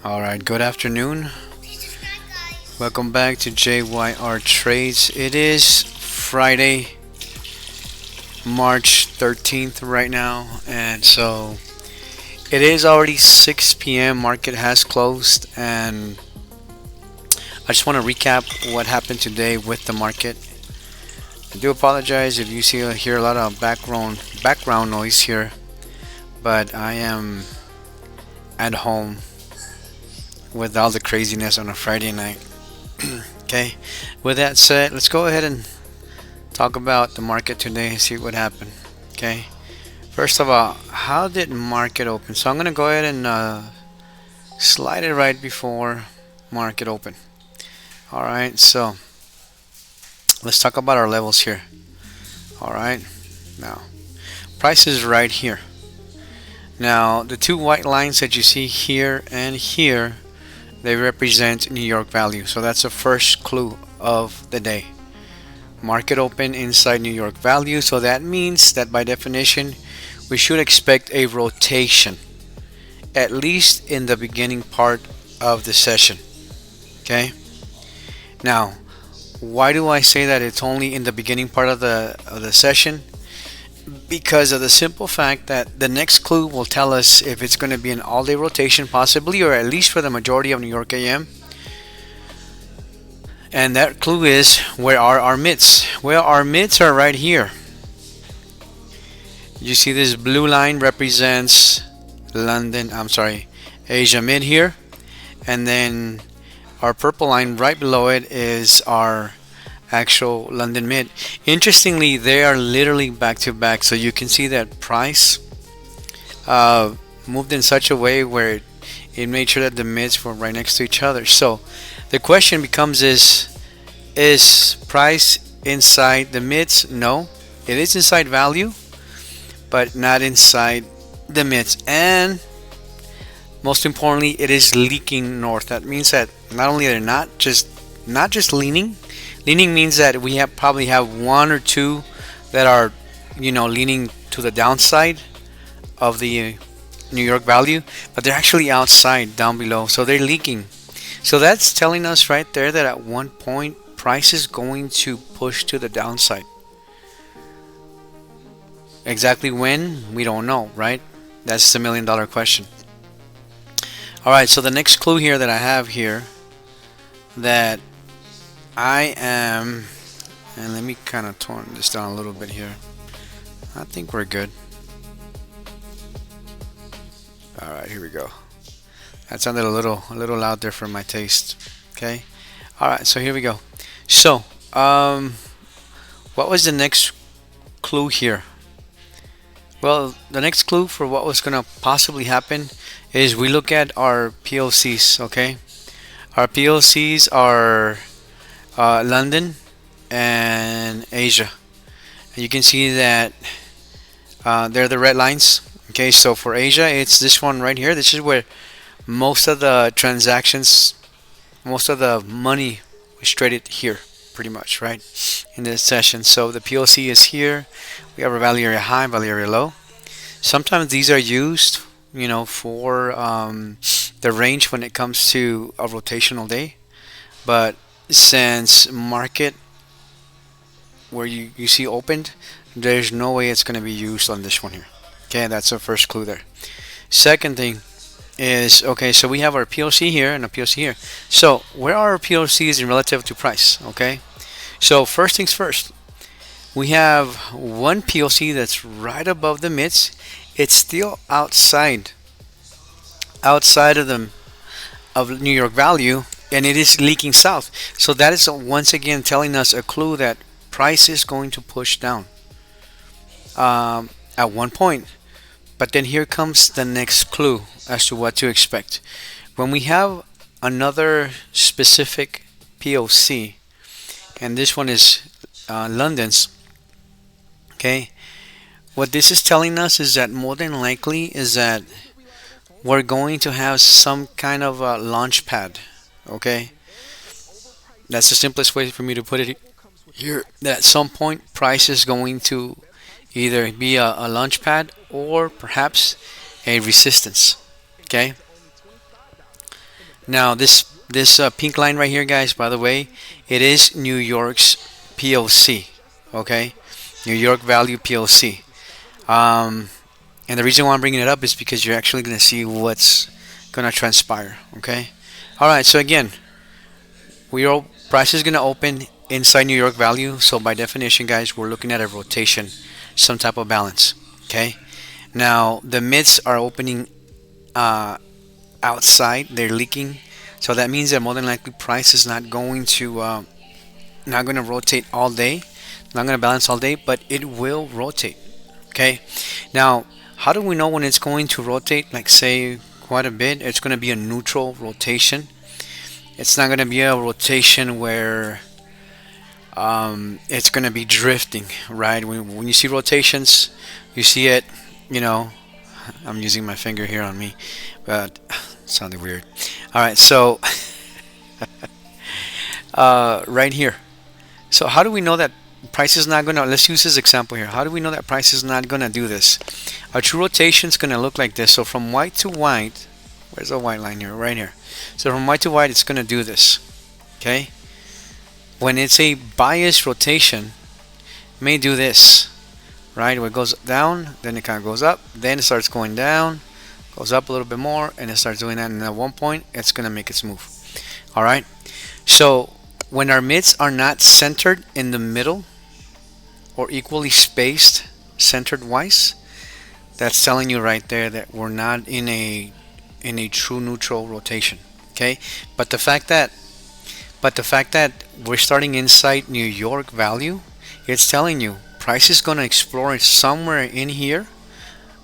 Alright, good afternoon. Welcome back to JYR Trades. It is Friday, March 13th right now, and so it is already 6 p.m. Market has closed, and I just want to recap what happened today with the market. I do apologize if you hear a lot of background noise here, but I am at home with all the craziness on a Friday night. Okay, with that said, let's go ahead and talk about the market today and see what happened. Okay, first of all, how did market open? So I'm gonna go ahead and slide it right before market open. All right, so let's talk about our levels here. All right, now price is right here. Now the two white lines that you see here and here, they represent New York value. So that's the first clue of the day. Market open inside New York value. So that means that by definition, we should expect a rotation, at least in the beginning part of the session. Okay. Now, why do I say that it's only in the beginning part of the session? Because of the simple fact that the next clue will tell us if it's going to be an all-day rotation possibly, or at least for the majority of New York AM. And that clue is, where are our mids? Well, our mids are right here. You see this blue line represents Asia mid here, and then our purple line right below it is our actual London mid. Interestingly, they are literally back to back, so you can see that price moved in such a way where it made sure that the mids were right next to each other. So the question becomes, is price inside the mids? No, it is inside value, but not inside the mids. And most importantly, it is leaking north. That means that not only they're not just leaning. Leaning means that we probably have one or two that are, leaning to the downside of the New York value, but they're actually outside down below, so they're leaking. So that's telling us right there that at one point price is going to push to the downside. Exactly when, we don't know, right? That's the $1,000,000 question. All right, so the next clue here that I have here that I am, and let me kind of tone this down a little bit here. I think we're good. All right, here we go. That sounded a little loud there for my taste. Okay. All right, so here we go. So, what was the next clue here? Well, the next clue for what was going to possibly happen is we look at our POCs. Okay, our POCs are London and Asia, and you can see that they're the red lines. Okay, so for Asia, it's this one right here. This is where most of the transactions, most of the money was traded here, pretty much, right, in this session. So the POC is here. We have our value area high, value area low. Sometimes these are used, for the range when it comes to a rotational day, but since market where you see opened, there's no way it's going to be used on this one here. Okay, that's the first clue there. Second thing is, okay, so we have our POC here and a POC here. So where are our POCs in relative to price? Okay, so first things first, we have one POC that's right above the mids. It's still outside of New York value, and it is leaking south. So that is once again telling us a clue that price is going to push down at one point. But then here comes the next clue as to what to expect. When we have another specific POC, and this one is London's, okay, what this is telling us is that more than likely is that we're going to have some kind of a launch pad. Okay, that's the simplest way for me to put it here. That at some point price is going to either be a launch pad or perhaps a resistance. Okay, Now this pink line right here, guys, by the way, it is New York's POC. Okay, New York Value POC. Um, and the reason why I'm bringing it up is because you're actually going to see what's going to transpire. Okay. All right. So again, price is going to open inside New York Value. So by definition, guys, we're looking at a rotation, some type of balance. Okay. Now the mids are opening uh, outside. They're leaking. So that means that more than likely price is not going to rotate all day, not going to balance all day, but it will rotate. Okay. Now, how do we know when it's going to rotate? Like say quite a bit. It's going to be a neutral rotation. It's not going to be a rotation where it's going to be drifting, right? When you see rotations, you see it. You know, I'm using my finger here on me, but it sounded weird. All right, so right here. So how do we know that price is not going to, let's use this example here. How do we know that price is not going to do this? A true rotation is going to look like this. So from white to white, where's the white line here? Right here. So from white to white, it's going to do this. Okay. When it's a bias rotation, it may do this, right? When it goes down, then it kind of goes up, then it starts going down, goes up a little bit more, and it starts doing that. And at one point, it's going to make its move. All right. So when our mids are not centered in the middle or equally spaced centered wise, that's telling you right there that we're not in a true neutral rotation. Okay. But the fact that we're starting inside New York Value, it's telling you price is going to explore somewhere in here.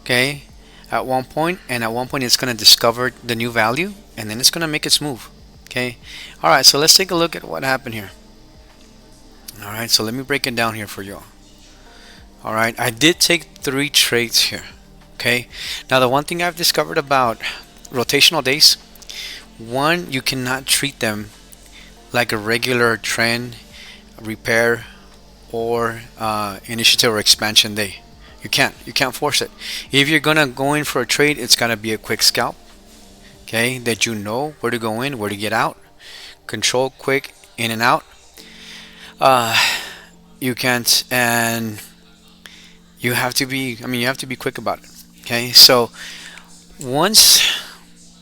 Okay. At one point, and at one point it's going to discover the new value, and then it's going to make its move. Okay. All right. So let's take a look at what happened here. All right. So let me break it down here for you. All right. I did take 3 trades here. Okay. Now the one thing I've discovered about rotational days, one, you cannot treat them like a regular trend, repair, or initiative or expansion day. You can't force it. If you're gonna go in for a trade, it's gotta be a quick scalp. Okay, that you know where to go in, where to get out, control quick in and out. Uh, you can't, and you have to be. I mean, you have to be quick about it. Okay, so once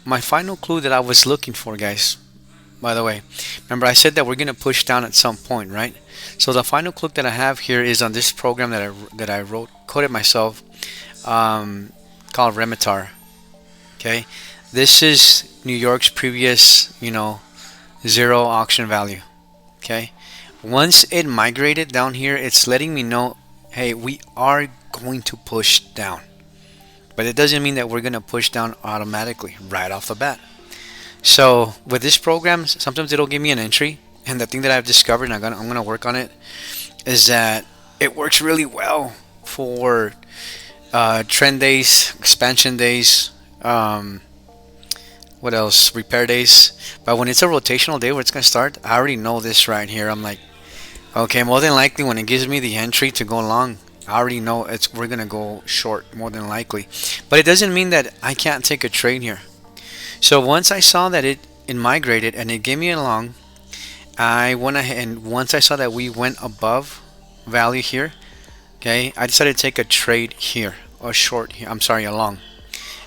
my final clue that I was looking for, guys. By the way, remember I said that we're gonna push down at some point, right? So the final clue that I have here is on this program that I wrote, coded myself, called Remitar. Okay, this is New York's previous, zero auction value. Okay, once it migrated down here, it's letting me know, hey, we are going to push down, but it doesn't mean that we're gonna push down automatically right off the bat. So with this program, sometimes it'll give me an entry, and the thing that I've discovered, and I'm gonna work on it, is that it works really well for trend days, expansion days, what else? Repair days. But when it's a rotational day where it's gonna start, I already know this right here. I'm like, okay, more than likely when it gives me the entry to go long, I already know we're gonna go short more than likely. But it doesn't mean that I can't take a trade here. So once I saw that it migrated and it gave me a long, I went ahead, and once I saw that we went above value here, okay, I decided to take a trade here, or short here. I'm sorry, a long.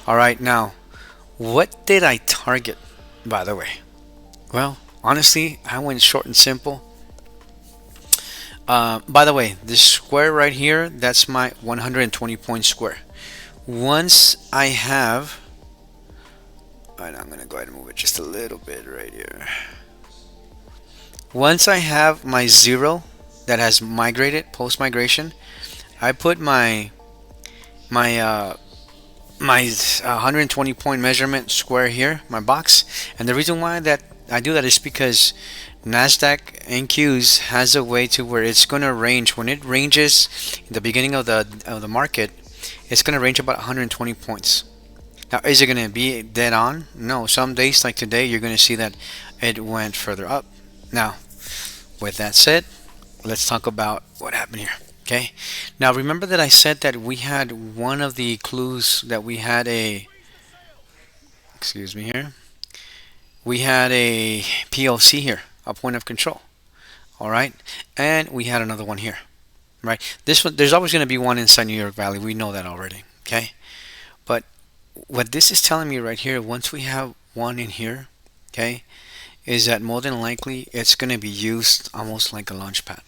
All right, now, what did I target, by the way? Well, honestly, I went short and simple. By the way, this square right here, that's my 120 point square. Once I have, and I'm gonna go ahead and move it just a little bit right here. Once I have my zero that has migrated post migration, I put my 120 point measurement square here, my box. And the reason why that I do that is because Nasdaq NQs has a way to where it's gonna range. When it ranges in the beginning of the market, it's gonna range about 120 points. Now, is it going to be dead on? No. Some days like today, you're going to see that it went further up. Now, with that said, let's talk about what happened here. Okay. Now, remember that I said that we had one of the clues that we had excuse me here. we had a POC here, a point of control. All right, and we had another one here. Right, this one, there's always going to be one inside New York Valley. We know that already. Okay, but what this is telling me right here, once we have one in here, okay, is that more than likely it's going to be used almost like a launch pad.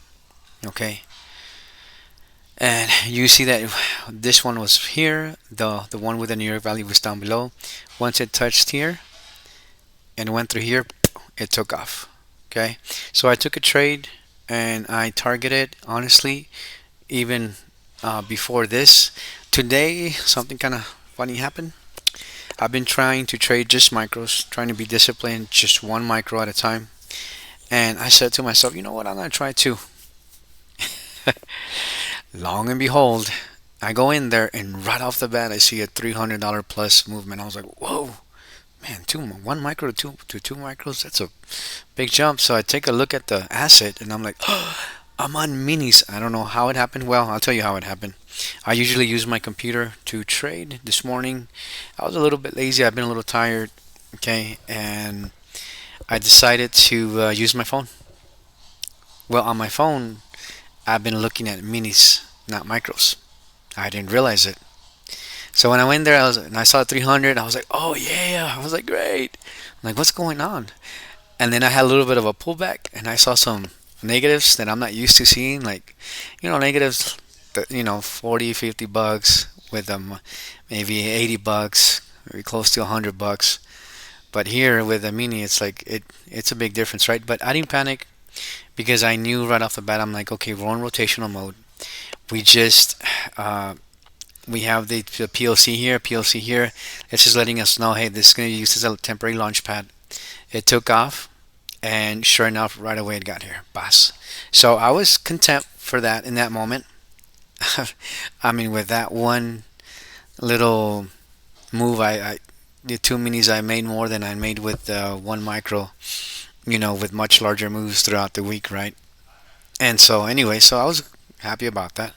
Okay, and you see that this one was here, the one with the New York Valley was down below. Once it touched here and went through here, it took off. Okay, so I took a trade and I targeted, honestly, even before this. Today something kind of funny happened. I've been trying to trade just micros, trying to be disciplined, just one micro at a time. And I said to myself, you know what, I'm going to try two. Long and behold, I go in there and right off the bat I see a $300 plus movement. I was like, whoa, man, one micro to two micros, that's a big jump. So I take a look at the asset and I'm like, oh, I'm on minis. I don't know how it happened. Well, I'll tell you how it happened. I usually use my computer to trade. This morning I was a little bit lazy. I've been a little tired. Okay, and I decided to use my phone. Well, on my phone I've been looking at minis, not micros. I didn't realize it. So when I went there, and I saw 300. I was like, oh yeah. I was like, great. I'm like, what's going on? And then I had a little bit of a pullback, and I saw some negatives that I'm not used to seeing, like, negatives, 40, $50 with maybe $80, maybe close to $100. But here with the mini, it's like it's a big difference, right? But I didn't panic because I knew right off the bat. I'm like, okay, we're on rotational mode. We just we have the POC here, POC here. It's just letting us know, hey, this is going to be used as a temporary launch pad. It took off, and sure enough, right away it got here. Bas. So I was content for that in that moment. I mean, with that one little move, I the two minis I made more than I made with one micro. With much larger moves throughout the week, right? And so anyway, so I was happy about that.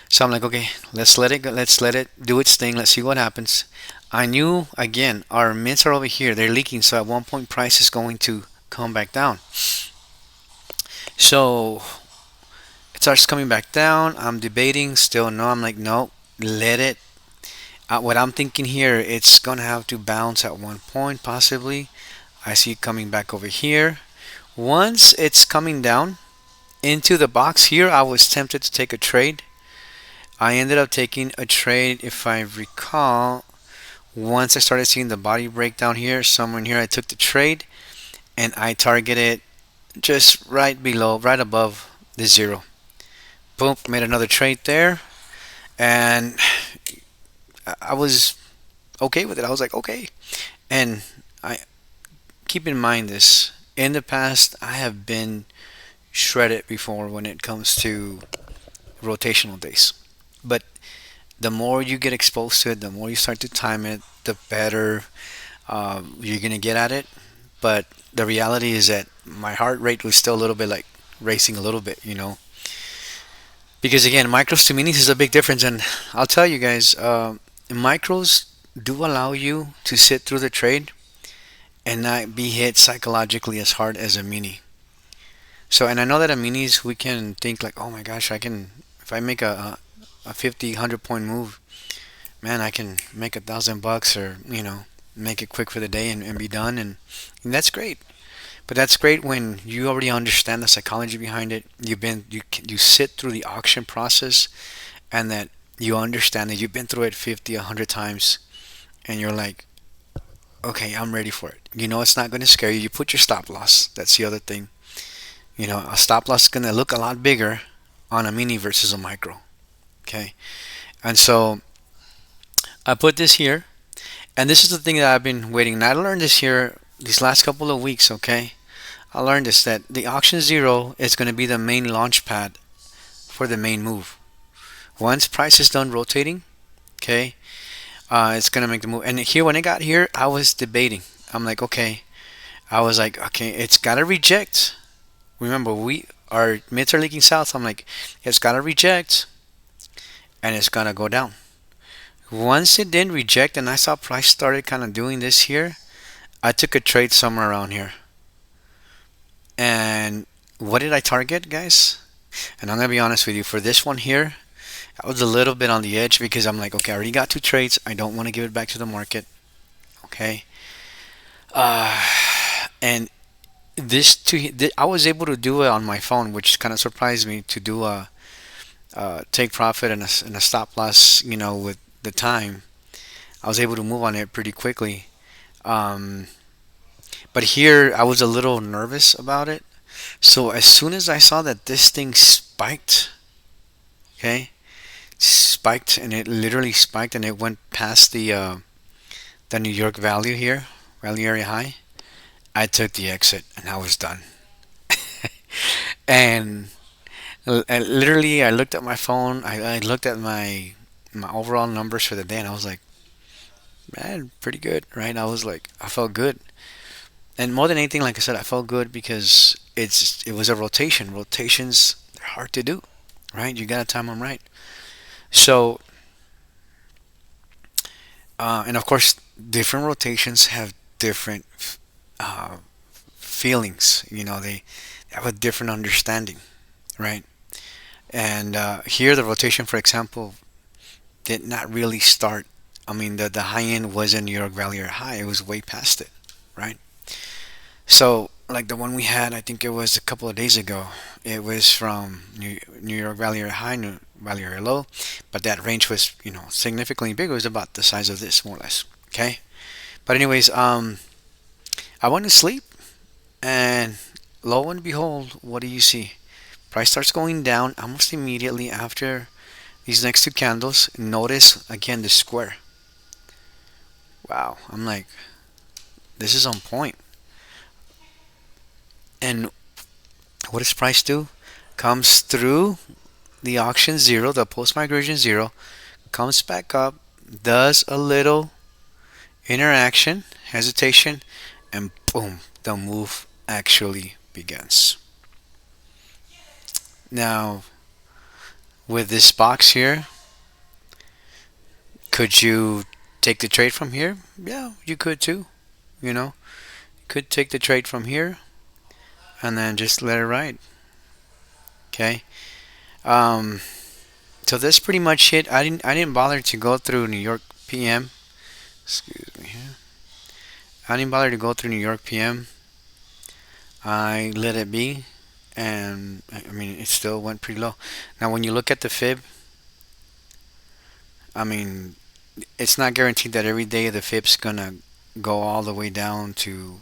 So I'm like, okay, let's let it go. Let's let it do its thing. Let's see what happens. I knew again our mints are over here. They're leaking, so at one point price is going to come back down. So it starts coming back down. I'm debating still. No, I'm like, no, let it. What I'm thinking here, it's gonna have to bounce at one point possibly. I see it coming back over here. Once it's coming down into the box here, I was tempted to take a trade. I ended up taking a trade, if I recall. Once I started seeing the body breakdown here, somewhere in here, I took the trade and I targeted just right below, right above the zero. Boom, made another trade there, and I was okay with it. I was like, okay. And I keep in mind this. In the past, I have been shredded before when it comes to rotational days. But the more you get exposed to it, the more you start to time it, the better you're gonna get at it. But the reality is that my heart rate was still a little bit like racing a little bit. Because again, micros to minis is a big difference, and I'll tell you guys, micros do allow you to sit through the trade and not be hit psychologically as hard as a mini. So, and I know that a minis we can think like, oh my gosh, I can, if I make a 50, 100 point move, man, I can make $1,000 or, make it quick for the day and be done. And that's great. But that's great when you already understand the psychology behind it. You sit through the auction process, and that you understand that you've been through it 50, 100 times, and you're like, okay, I'm ready for it. It's not going to scare you. You put your stop loss. That's the other thing. A stop loss is going to look a lot bigger on a mini versus a micro. Okay. And so I put this here, and this is the thing that I've been waiting. And I learned this here these last couple of weeks. Okay. I learned this, that the auction zero is going to be the main launch pad for the main move. Once price is done rotating, okay, it's going to make the move. And here, when it got here, I was debating. I'm like, okay, it's got to reject. Remember, our mids are leaking south. I'm like, it's got to reject, and it's going to go down. Once it didn't reject and I saw price started kind of doing this here, I took a trade somewhere around here. And what did I target, guys? And I'm gonna be honest with you, for this one here, I was a little bit on the edge because I'm like, okay, I already got two trades. I don't want to give it back to the market. Okay. Uh, and I was able to do it on my phone, which kind of surprised me to do a take profit and a stop loss, with the time. I was able to move on it pretty quickly. Um, but here I was a little nervous about it. So as soon as I saw that this thing spiked, okay, spiked and it literally spiked and it went past the New York value here, value area high, I took the exit and I was done. And literally, I looked at my phone. I looked at my overall numbers for the day, and I was like, man, pretty good, right? I was like, I felt good, and more than anything, like I said, I felt good because it was a rotation. Rotations, they're hard to do, right? You gotta time them right. So, and of course, different rotations have different uh, feelings. They have a different understanding, right? And here, the rotation, for example, did not really start. I mean, the high end wasn't New York Valley or high; it was way past it, right? So, like the one we had, I think it was a couple of days ago. It was from New York Valley or high, New Valley or low, but that range was, significantly bigger. It was about the size of this, more or less. Okay. But anyways, I went to sleep, and lo and behold, what do you see? Price starts going down almost immediately after these next two candles. Notice again the square. Wow, I'm like, this is on point. And what does price do? Comes through the auction zero, the post migration zero, comes back up, does a little interaction, hesitation, and boom, the move actually begins. Now, with this box here, could you take the trade from here? Yeah, you could too. You know, could take the trade from here and then just let it ride. Okay. Um, so that's pretty much it. I didn't bother to go through New York PM. Excuse me here. I didn't bother to go through New York PM. I let it be, and I mean it still went pretty low. Now when you look at the fib, I mean it's not guaranteed that every day the fib's gonna go all the way down to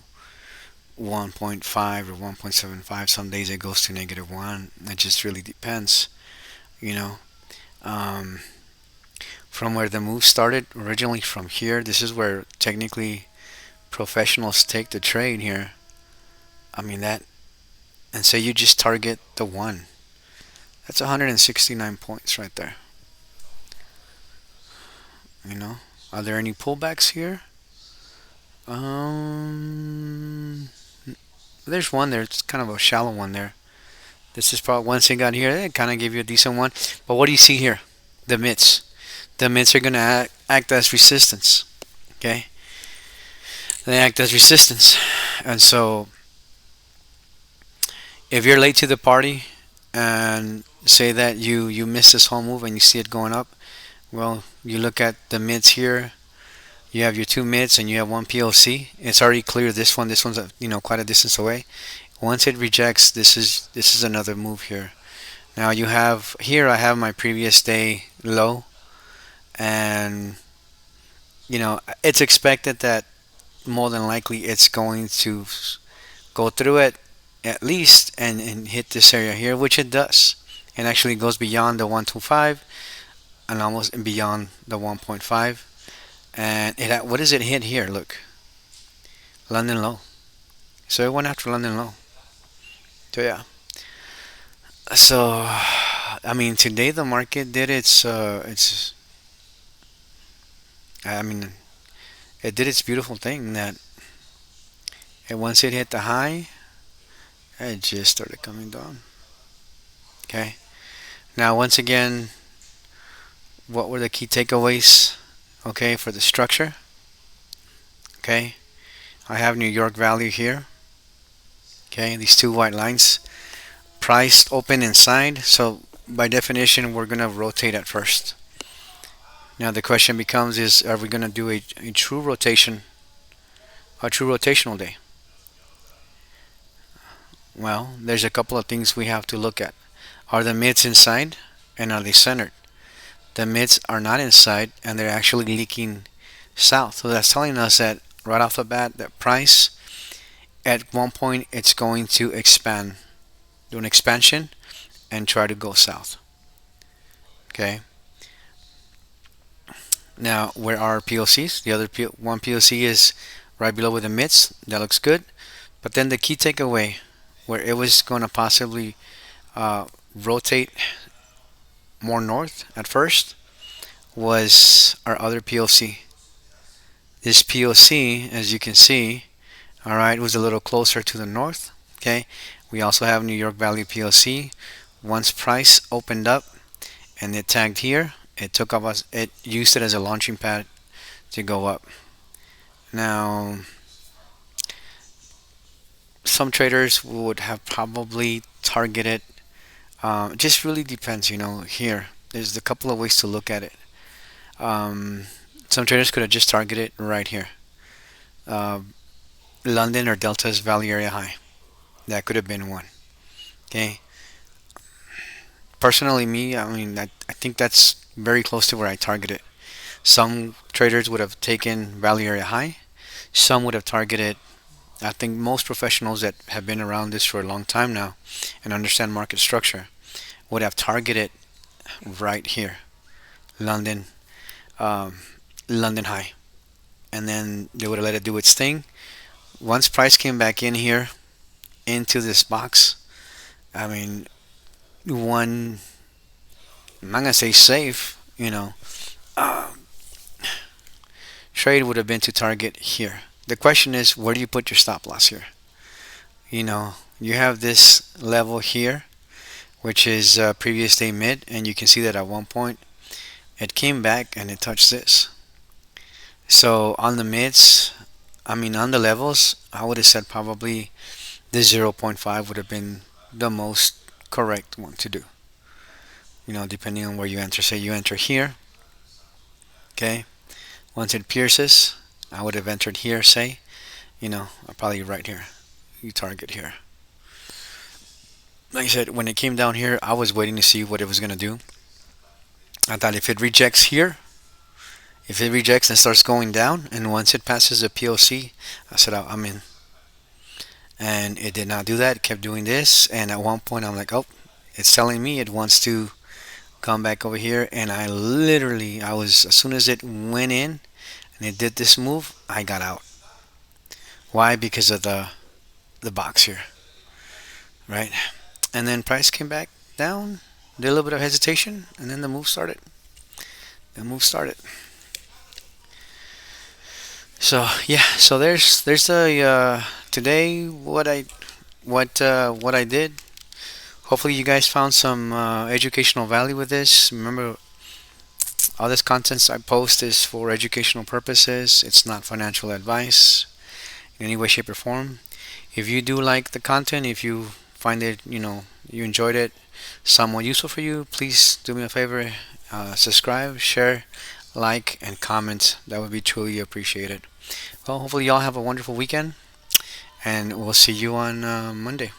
1.5 or 1.75. Some days it goes to -1. It just really depends, you know. Um, from where the move started originally from here, this is where technically professionals take the trade here. I mean that, and say you just target the one. That's 169 points right there. You know, are there any pullbacks here? Um, there's one there. It's kind of a shallow one there. This is probably once it got here, it kind of gave you a decent one. But what do you see here? The mids. The mids are going to act as resistance. Okay, they act as resistance, and so if you're late to the party and say that you miss this whole move and you see it going up, well, you look at the mids here. You have your two mids and you have one POC. It's already clear. This one's quite a distance away. Once it rejects, this is another move here. Now you have here. I have my previous day low, and it's expected that more than likely it's going to go through it at least and hit this area here, which it does, and actually goes beyond the 125 and almost beyond the 1.5. And what does it hit here? Look, London low. So it went after London low. So yeah. So I mean, today the market did its. I mean, it did its beautiful thing that once it hit the high, it just started coming down. Okay. Now once again, what were the key takeaways? Okay, for the structure. Okay. I have New York value here. Okay, these two white lines. Priced open inside. So by definition, we're gonna rotate at first. Now the question becomes: Is are we gonna do a true rotation, a true rotational day? Well, there's a couple of things we have to look at. Are the mids inside, and are they centered? The mids are not inside, and they're actually leaking south. So that's telling us that right off the bat, that price at one point it's going to expand, do an expansion, and try to go south. Okay. Now, where are POCs? The other one POC is right below with the mids. That looks good. But then the key takeaway, where it was going to possibly rotate more north at first, was our other POC. This POC, as you can see, all right, was a little closer to the north. Okay. We also have New York Value POC. Once price opened up and it tagged here, it took off us. It used it as a launching pad to go up. Now, some traders would have probably targeted. It just really depends, Here, there's a couple of ways to look at it. Um, some traders could have just targeted right here, uh, London or Delta's value area high. That could have been one. Okay. Personally, me, I mean, I think that's very close to where I targeted. Some traders would have taken value area high. Some would have targeted. I think most professionals that have been around this for a long time now and understand market structure would have targeted right here, London, um, London high, and then they would have let it do its thing. Once price came back in here into this box, I mean, one, I'm not gonna say safe, uh, trade would have been to target here. The question is, where do you put your stop loss here? You have this level here, which is previous day mid, and you can see that at one point it came back and it touched this. So on the mids, I mean on the levels, I would have said probably the zero point 0.5 would have been the most correct one to do. Depending on where you enter. Say you enter here, okay? Once it pierces, I would have entered here, say, probably right here. You target here. Like I said, when it came down here, I was waiting to see what it was going to do. I thought if it rejects here, if it rejects and starts going down, and once it passes a POC, I said, I'm in. And it did not do that. It kept doing this. And at one point, I'm like, oh, it's telling me it wants to come back over here. And I was, as soon as it went in and it did this move, I got out. Why? Because of the box here, right? And then price came back down, did a little bit of hesitation, and then the move started. So yeah, so there's a today what I did. Hopefully you guys found some educational value with this. Remember, all this content I post is for educational purposes. It's not financial advice in any way, shape, or form. If you do like the content, if you find it, you enjoyed it, somewhat useful for you, please do me a favor, subscribe, share, like, and comment. That would be truly appreciated. Well, hopefully y'all have a wonderful weekend, and we'll see you on Monday.